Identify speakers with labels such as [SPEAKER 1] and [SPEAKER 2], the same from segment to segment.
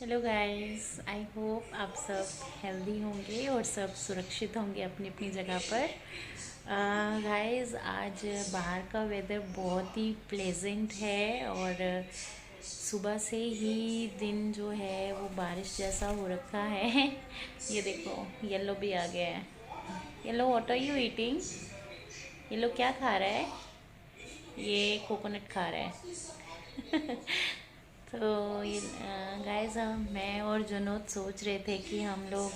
[SPEAKER 1] Hello guys, I hope आप सब healthy होंगे और सब सुरक्षित होंगे अपनी अपनी जगह पर। गाइस, आज बाहर का वेदर बहुत ही प्लेजेंट है और सुबह से ही दिन जो है वो बारिश जैसा हो रखा है। ये देखो, येलो भी आ गया है। Yellow, what are you eating? Yellow क्या खा रहा है? ये कोकोनट खा रहा है। तो ये गाइस, मैं और जनोद सोच रहे थे कि हम लोग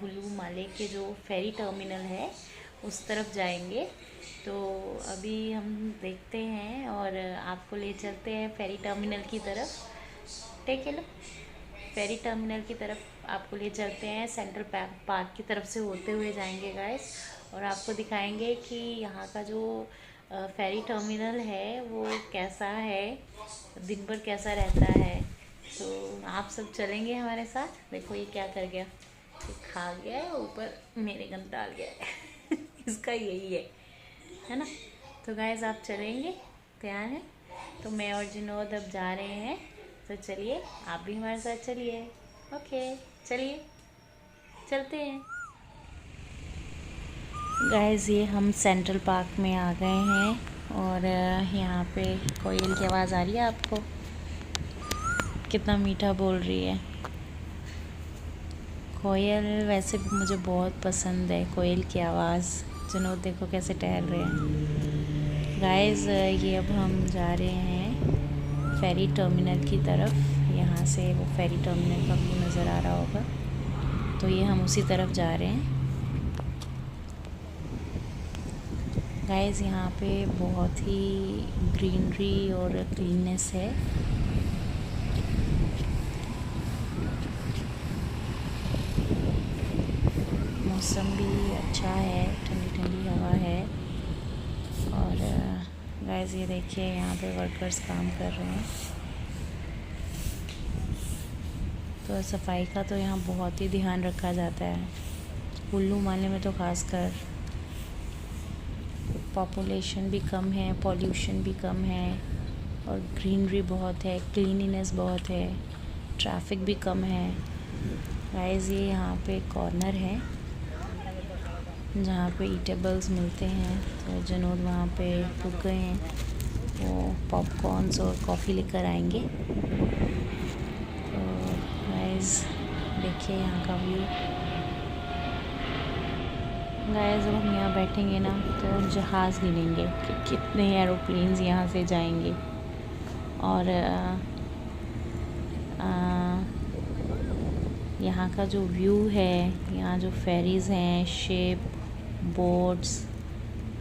[SPEAKER 1] हुलू माले के जो फेरी टर्मिनल है उस तरफ जाएंगे। तो अभी हम देखते हैं और आपको ले चलते हैं फेरी टर्मिनल की तरफ। टेक लो, फेरी टर्मिनल की तरफ आपको ले चलते हैं। सेंट्रल पार्क की तरफ से होते हुए जाएंगे गाइस, और आपको दिखाएंगे कि यहाँ का जो फेरी टर्मिनल है वो कैसा है, दिन भर कैसा रहता है। तो आप सब चलेंगे हमारे साथ। देखो ये क्या कर गया, ये खा गया है, ऊपर मेरे गंद डाल गया है। इसका यही है ना। तो गाइस, आप चलेंगे? तैयार हैं? तो मैं और जिनोद अब जा रहे हैं। तो चलिए, आप भी हमारे साथ चलिए। ओके, चलिए चलते हैं। गाइस, ये हम सेंट्रल पार्क में आ गए हैं और यहाँ पे कोयल की आवाज़ आ रही है आपको? कितना मीठा बोल रही है कोयल। वैसे भी मुझे बहुत पसंद है कोयल की आवाज़। जनोद देखो कैसे टहल रहे हैं। गाइस, ये अब हम जा रहे हैं फेरी टर्मिनल की तरफ। यहाँ से वो फेरी टर्मिनल का व्यू नज़र आ रहा होगा, तो ये हम उसी तरफ जा रहे हैं। गाइस, यहाँ पे बहुत ही ग्रीनरी और क्लीननेस है। मौसम भी अच्छा है, ठंडी ठंडी हवा है। और गाइस, ये देखिए यहाँ पे वर्कर्स काम कर रहे हैं। तो सफाई का तो यहाँ बहुत ही ध्यान रखा जाता है। कुल्लू माले में तो खासकर पॉपुलेशन भी कम है, पॉल्यूशन भी कम है और ग्रीनरी बहुत है, क्लीनिनेस बहुत है, ट्रैफिक भी कम है। गाइस, ये यहाँ पे कॉर्नर है जहाँ पे ईटेबल्स मिलते हैं। तो जनोद वहाँ पे रुक गए हैं, वो पॉपकॉर्न्स और कॉफ़ी लेकर आएंगे। तो गाइस, देखिए यहाँ का व्यू। गाइस, जब हम यहाँ बैठेंगे ना तो जहाज़ गिनेंगे कि कितने एरोप्लेन्स यहाँ से जाएंगे। और यहाँ का जो व्यू है, यहाँ जो फेरीज़ हैं, शिप, बोट्स,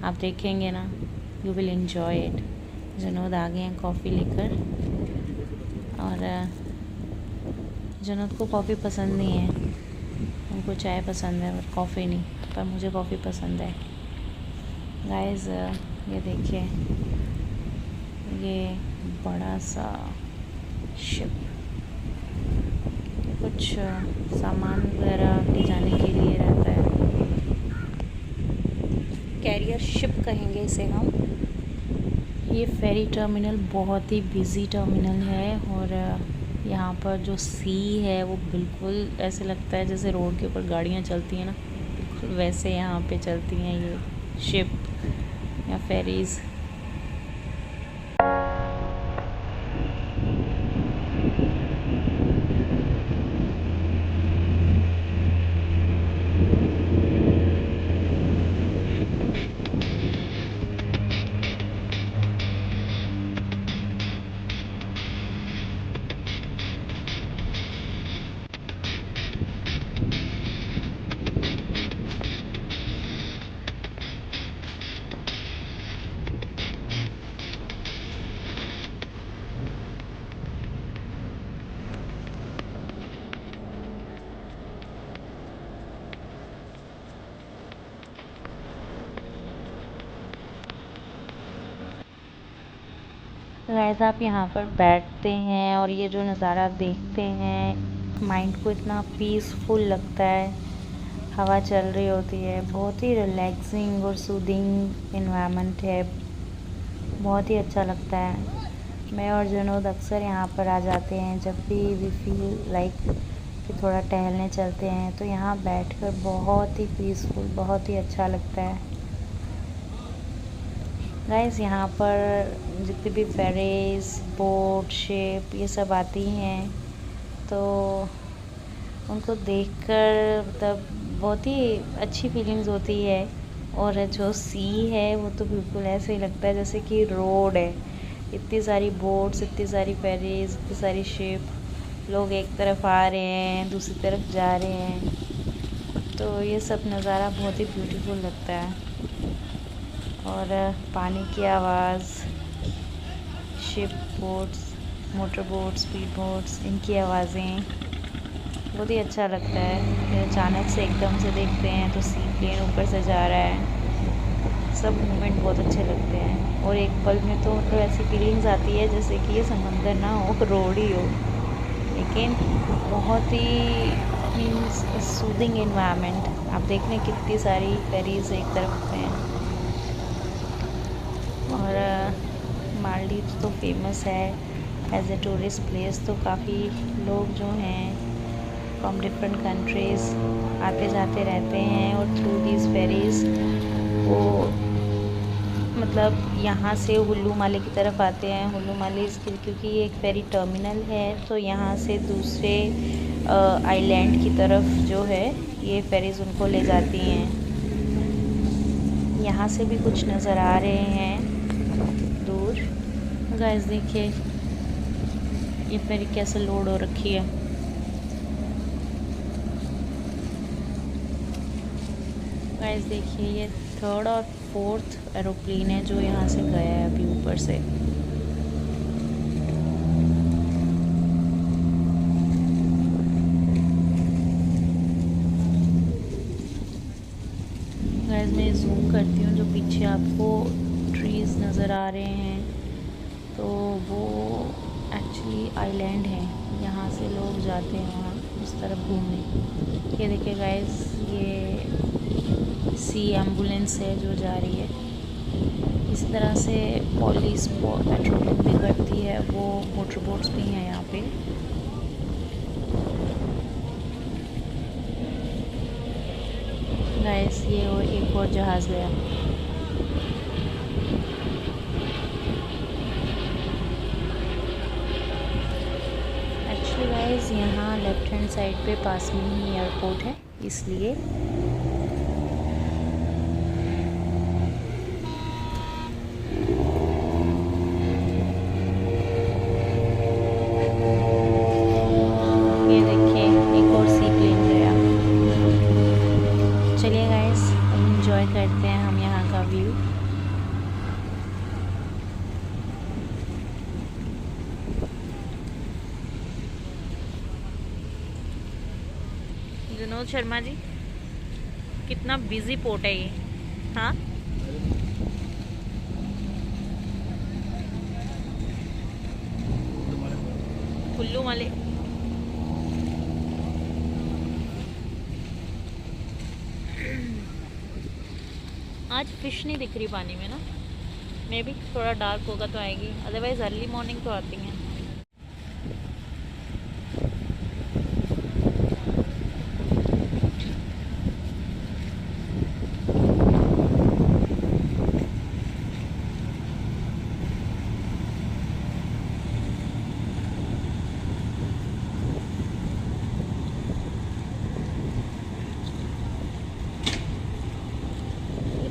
[SPEAKER 1] आप देखेंगे ना, यू विल एंजॉय इट। जनोद आ गए हैं कॉफ़ी लेकर, और जनोद को कॉफ़ी पसंद नहीं है, उनको चाय पसंद है और कॉफ़ी नहीं, पर मुझे कॉफ़ी पसंद है। गाइस, ये देखिए, ये बड़ा सा शिप, कुछ सामान वगैरह ले जाने के लिए रहता है। कैरियर शिप कहेंगे इसे हम। ये फेरी टर्मिनल बहुत ही बिज़ी टर्मिनल है और यहाँ पर जो सी है वो बिल्कुल ऐसे लगता है जैसे रोड के ऊपर गाड़ियाँ चलती हैं ना, बिल्कुल वैसे यहाँ पे चलती हैं ये शिप या फेरीज़। गाइस, आप यहाँ पर बैठते हैं और ये जो नज़ारा देखते हैं, माइंड को इतना पीसफुल लगता है। हवा चल रही होती है, बहुत ही रिलैक्सिंग और सूदिंग इन्वायरमेंट है, बहुत ही अच्छा लगता है। मैं और जनोद अक्सर यहाँ पर आ जाते हैं जब भी वी फील लाइक कि थोड़ा टहलने चलते हैं, तो यहाँ बैठकर बहुत ही पीसफुल, बहुत ही अच्छा लगता है। गाइस यहाँ पर जितने भी फेरीज, बोट, शिप ये सब आती हैं, तो उनको देखकर मतलब बहुत ही अच्छी फीलिंग्स होती है। और जो सी है वो तो बिल्कुल ऐसे ही लगता है जैसे कि रोड है। इतनी सारी बोट्स, इतनी सारी फेरीज, इतनी सारी शिप, लोग एक तरफ आ रहे हैं, दूसरी तरफ जा रहे हैं, तो ये सब नज़ारा बहुत ही ब्यूटीफुल लगता है। और पानी की आवाज़, ship, boats, motor boats, speed boats, इनकी आवाज़ें बहुत ही अच्छा लगता है। फिर अचानक से एकदम से देखते हैं तो सी प्लेन ऊपर से जा रहा है। सब मोमेंट बहुत अच्छे लगते हैं और एक पल में तो मतलब ऐसी फीलिंग्स आती है जैसे कि ये समंदर ना हो, रोड ही हो, लेकिन बहुत ही मीन्स सूदिंग इन्वायरमेंट। आप देख लें कितनी सारी फेरीज एक तरफ हैं। और मालदीव तो फेमस है एज ए टूरिस्ट प्लेस, तो काफ़ी लोग जो हैं फ्रॉम डिफरेंट कंट्रीज़ आते जाते रहते हैं। और थ्रू दीज फेरीज़ वो मतलब यहाँ से हुल्लू माले की तरफ आते हैं। हुल्लू माले इसके क्योंकि ये एक फेरी टर्मिनल है, तो यहाँ से दूसरे आइलैंड की तरफ जो है ये फेरीज़ उनको ले जाती हैं। यहाँ से भी कुछ नज़र आ रहे हैं दूर। गाइस देखिए ये फेरी कैसे लोड हो रखी है। गाइस देखिए ये 3rd और 4th एरोप्लेन है जो यहाँ से गया है अभी ऊपर से। गाइस मैं जूम करती हूँ, जो पीछे आपको ट्रीज़ नज़र आ रहे हैं तो वो एक्चुअली आइलैंड है। यहाँ से लोग जाते हैं वहाँ उस तरफ घूमने। ये देखिए गाइस ये सी एम्बुलेंस है जो जा रही है। इस तरह से पुलिस पेट्रोलिंग भी करती है, वो मोटर बोट्स भी हैं यहाँ पे। गाइस ये एक और जहाज़ गया। एक्चुअली गाइस यहाँ लेफ्ट हैंड साइड पे पास में ही एयरपोर्ट है, इसलिए ये देखिए एक और सी प्लेन गया। चलिए गाइस एंजॉय करते हैं हम यहाँ का व्यू। विनोद शर्मा जी कितना बिजी पोर्ट है ये। हाँ कुल्लू वाले आज फिश नहीं दिख रही पानी में ना, मे भी थोड़ा डार्क होगा तो आएगी, अदरवाइज अर्ली मॉर्निंग तो आती हैं।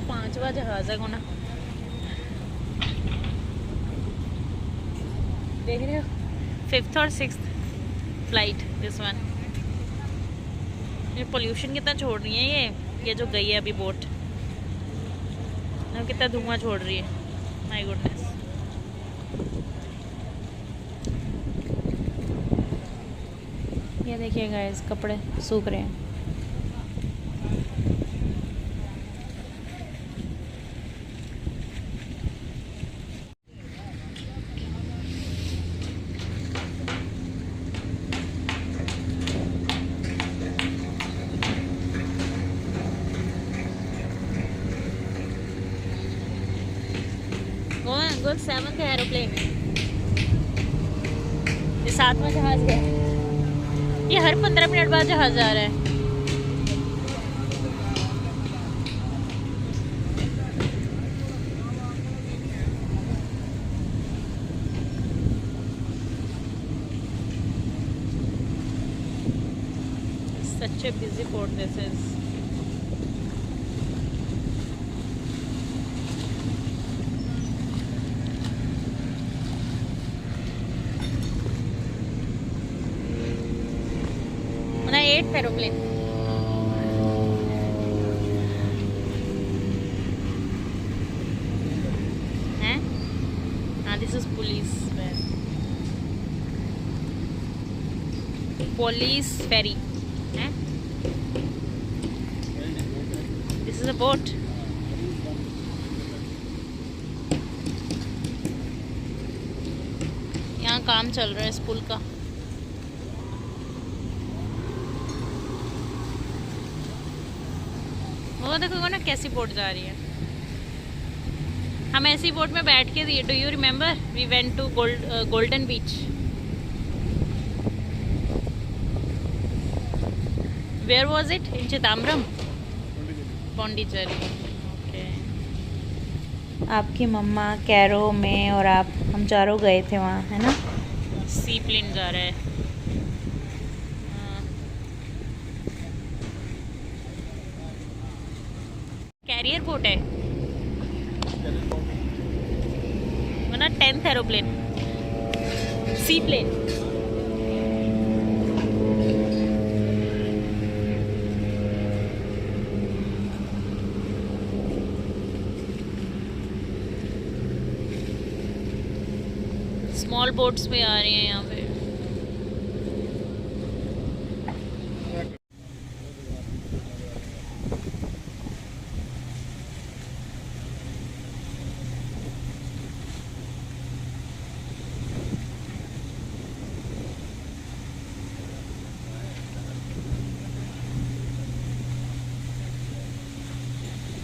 [SPEAKER 1] पांचवा जहाज है कोना, देख रहे हो 5th और 6th फ्लाइट दिस वन। ये पोल्यूशन कितना छोड़ रही है ये जो गई है अभी बोट, कितना धुआं छोड़ रही है, माय गुडनेस। ये देखिए गाइस कपड़े सूख रहे हैं। Go 7th aeroplane. 7वां जहाज है। ये हर 15 मिनट बाद जहाज आ रहा है। Such a busy port this is. ना 8th aeroplane. हैं? हाँ, this is police van. Police ferry. हैं? This is a boat. यहाँ काम चल रहा है इस पुल का। वो देखो ना कैसी बोट जा रही है। हम ऐसी बोट में बैठ के दिए। Do you remember we went to golden beach. Where was it? In Chidambaram, Pondicherry. Okay. आपकी मम्मा, कैरो, मैं और आप, हम चारों गए थे वहाँ, है ना। सी प्लेन जा रहा है। कैरियर बोट है वरना 10th एरोप्लेन, सी प्लेन। स्मॉल बोट्स भी आ रही हैं यहाँ पे।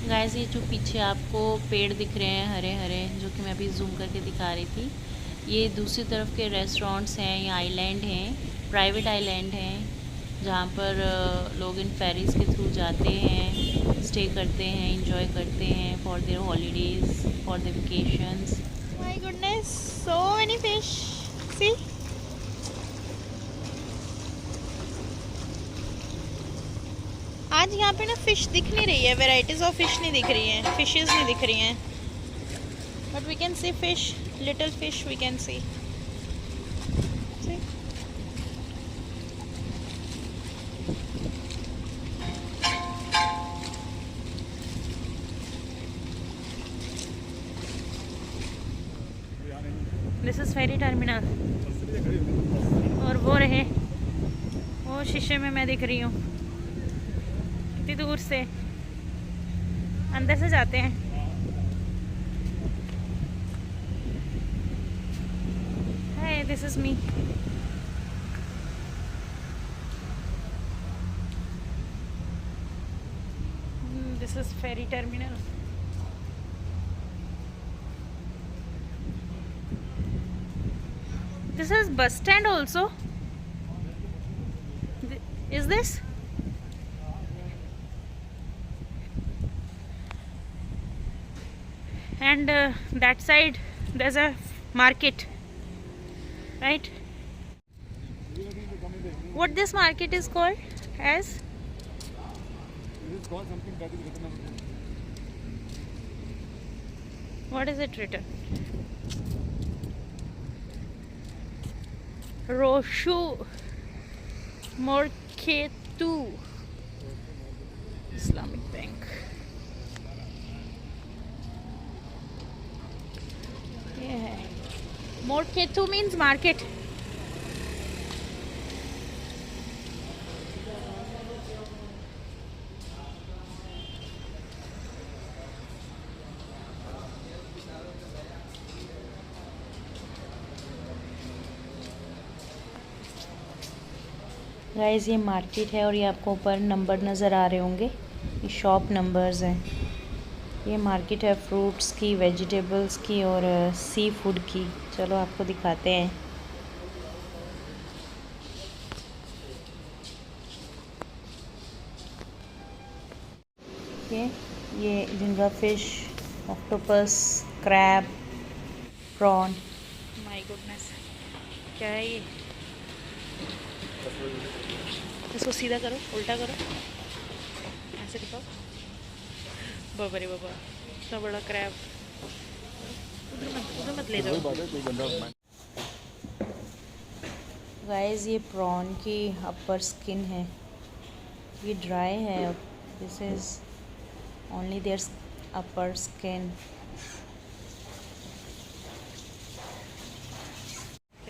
[SPEAKER 1] गाइस, ये जो पीछे आपको पेड़ दिख रहे हैं हरे हरे, जो कि मैं अभी जूम करके दिखा रही थी, ये दूसरी तरफ के रेस्टोरेंट्स हैं। ये आइलैंड हैं, प्राइवेट आइलैंड हैं, जहाँ पर लोग इन फेरीज़ के थ्रू जाते हैं, स्टे करते हैं, इंजॉय करते हैं for their holidays, for their vacations. My goodness, so many fish. See, आज यहाँ पे ना फिश दिख नहीं रही है, वेराइटीज ऑफ फिश नहीं दिख रही हैं, फिशेस नहीं दिख रही हैं, but we can see fish, little fish we can see. This is ferry terminal. और वो रहे, वो शीशे में मैं दिख रही हूँ, कितनी दूर से अंदर से जाते हैं। Hi, this is me. This is ferry terminal. This is bus stand also. Is this? And that side there's a market, right? What this market is called as?
[SPEAKER 2] This is called something that is written on.
[SPEAKER 1] What is it written? Roshu Morketu Islamic Bank. Yeah. Morketu means market. Guys, ये market है और ये आपको ऊपर number नज़र आ रहे होंगे, ये शॉप नंबर्स हैं। ये मार्केट है फ्रूट्स की, वेजिटेबल्स की और सी फूड की। चलो आपको दिखाते हैं। देखिए ये झींगा fish, octopus, crab, prawn. My goodness, क्या है ये? इसको सीधा करो, उल्टा करो, ऐसे दिखाओ। बाबा रे बाबा, इतना बड़ा क्रैब। उधर मत ले
[SPEAKER 2] वही
[SPEAKER 1] जाओ।
[SPEAKER 2] बात है, कोई बंदा
[SPEAKER 1] गाइस ये प्रॉन की अपर स्किन है, ये ड्राई है अब। This is only their upper skin.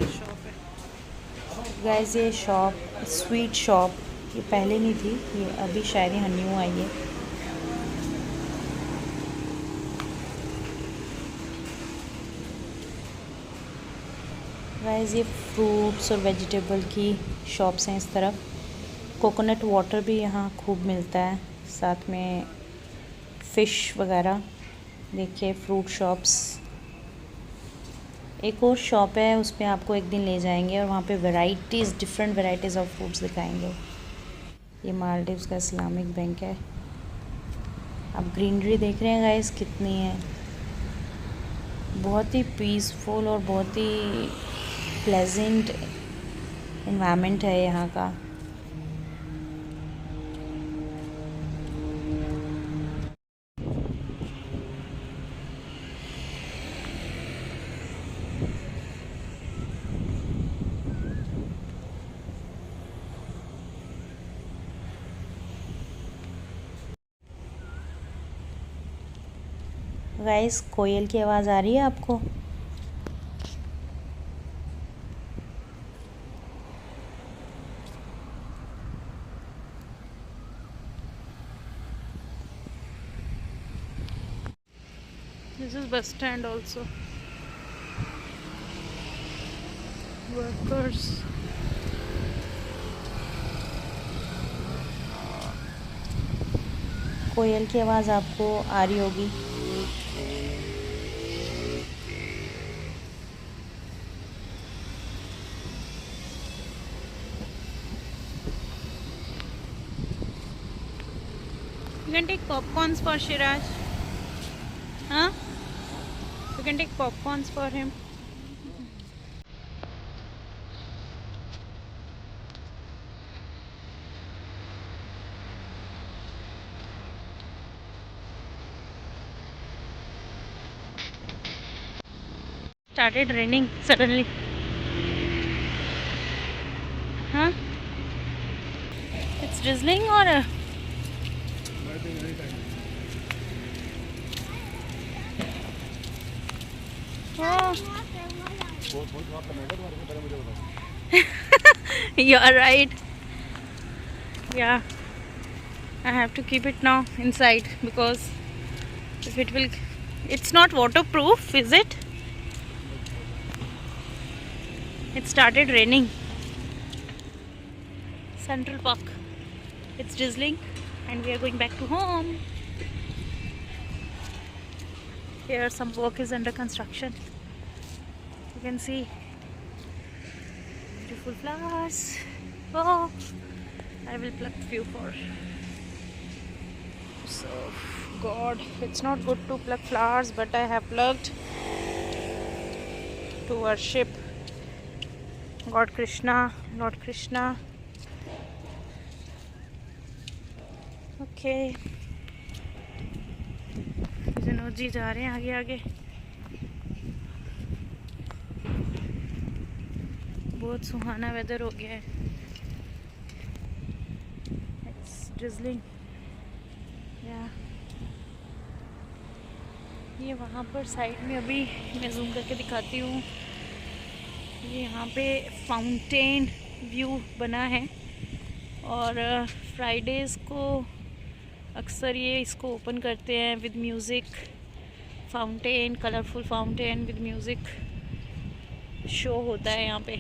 [SPEAKER 1] Shop है गाइस, ये शॉप स्वीट शॉप, ये पहले नहीं थी, ये अभी शायद यहाँ न्यू आई है। गाइस ये फ्रूट्स और वेजिटेबल की शॉप्स हैं इस तरफ। कोकोनट वाटर भी यहाँ खूब मिलता है, साथ में फ़िश वगैरह। देखिए फ्रूट शॉप्स। एक और शॉप है, उस पर आपको एक दिन ले जाएंगे और वहाँ पे varieties, different varieties of fruits दिखाएंगे। ये मालदीव्स का इस्लामिक बैंक है। आप ग्रीनरी देख रहे हैं गाइस कितनी है, बहुत ही पीसफुल और बहुत ही प्लेजेंट एनवायरनमेंट है यहाँ का। गाइस कोयल की आवाज़ आ रही है आपको? This is bus stand also. Workers. कोयल की आवाज़ आपको आ रही होगी। You can take popcorns for Shiraj. Huh? You can take popcorns for him. Started raining suddenly. Huh? It's drizzling or oh. You are right. Yeah, I have to keep it now inside because if it will, it's not waterproof, is it? It started raining. Central Park. It's drizzling and we are going back to home. Here some work is under construction. You can see beautiful flowers. Oh, I will pluck few for. So, God, it's not good to pluck flowers, but I have plucked to worship God Krishna, Lord Krishna. Okay. Vinod ji जा रहे हैं आगे आगे। बहुत सुहाना weather हो गया है। It's drizzling. Yeah. ये वहाँ पर साइड में अभी मैं जूम करके दिखाती हूँ। ये यहाँ पे फाउंटेन व्यू बना है और फ्राइडेज़ को अक्सर ये इसको ओपन करते हैं with music. Fountain, colourful fountain with music show होता है यहाँ पे।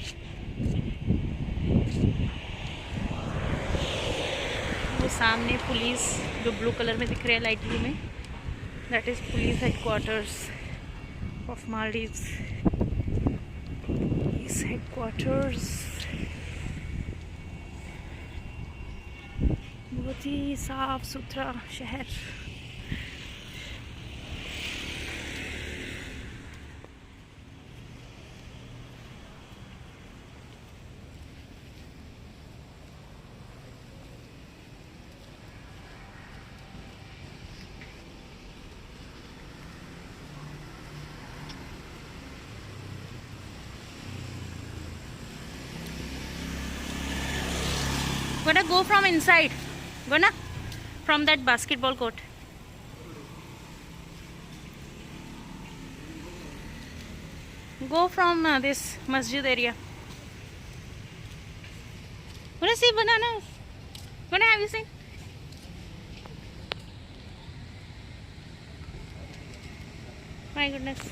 [SPEAKER 1] वो सामने पुलिस जो ब्लू कलर में दिख रहे हैं लाइट ब्लू में, that is police headquarters of Maldives. Police headquarters बहुत ही साफ सुथरा शहर। gonna go from inside. Gonna from that basketball court. Go from this masjid area. Wanna see bananas? Wanna have you seen? My goodness.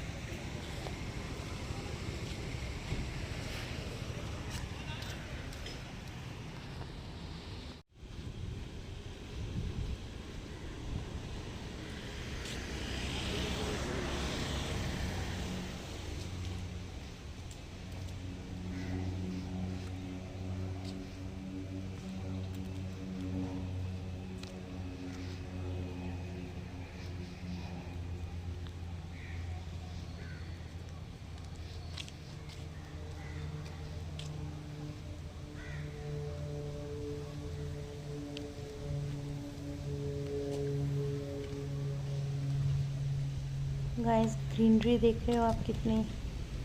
[SPEAKER 1] Guys greenery देख रहे हो आप, कितनी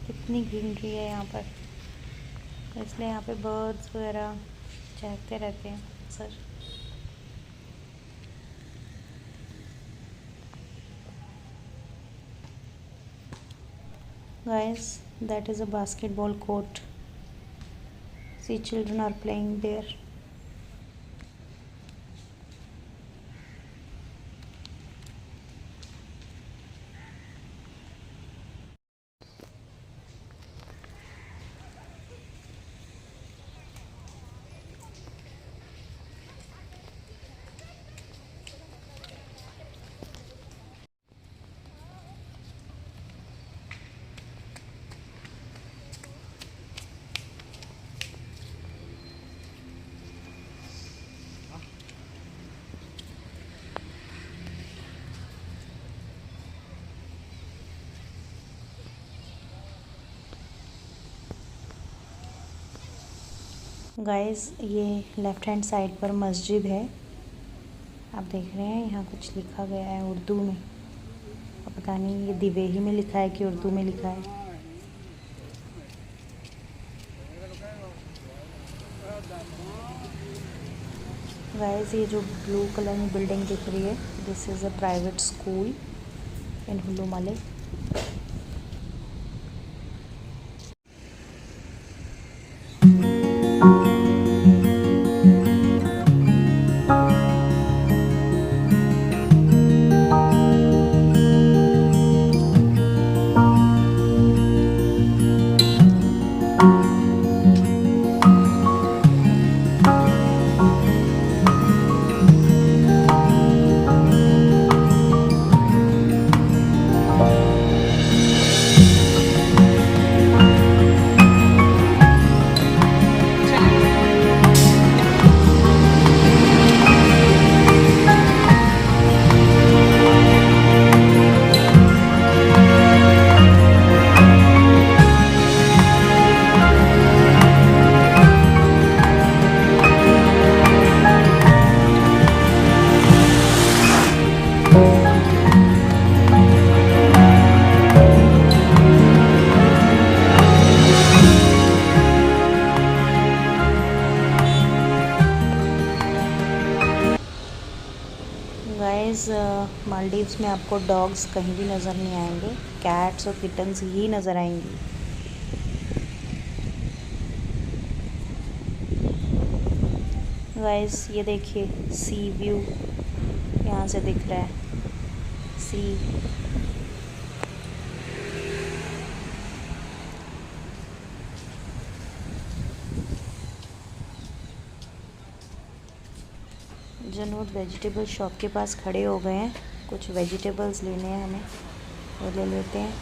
[SPEAKER 1] कितनी ग्रीनरी है यहाँ पर, इसलिए यहाँ पे बर्ड्स वगैरह चहकते रहते हैं sir. Guys that is a basketball court. See, children are playing there. Guys ये लेफ़्ट हैंड साइड पर मस्जिद है, आप देख रहे हैं, यहाँ कुछ लिखा गया है उर्दू में, पता नहीं ये दिवेही में लिखा है कि उर्दू में लिखा है। गाइस ये जो ब्लू कलर में बिल्डिंग दिख रही है, this is a private school in Hulhumale. Guys Maldives में आपको डॉग्स कहीं भी नज़र नहीं आएंगे, कैट्स और किटन्स ही नज़र आएंगी। गाइस ये देखिए सी व्यू यहाँ से दिख रहा है, सी। जनूद वेजिटेबल शॉप के पास खड़े हो गए हैं, कुछ वेजिटेबल्स लेने हैं हमें, वो ले लेते हैं।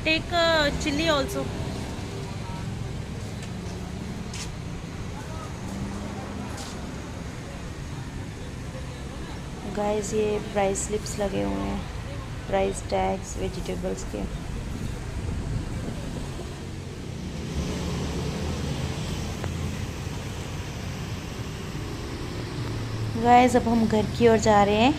[SPEAKER 1] Take chilli also. गाइस ये प्राइस स्लिप्स लगे हुए हैं, प्राइस टैग्स वेजिटेबल्स के। गाइस अब हम घर की ओर जा रहे हैं।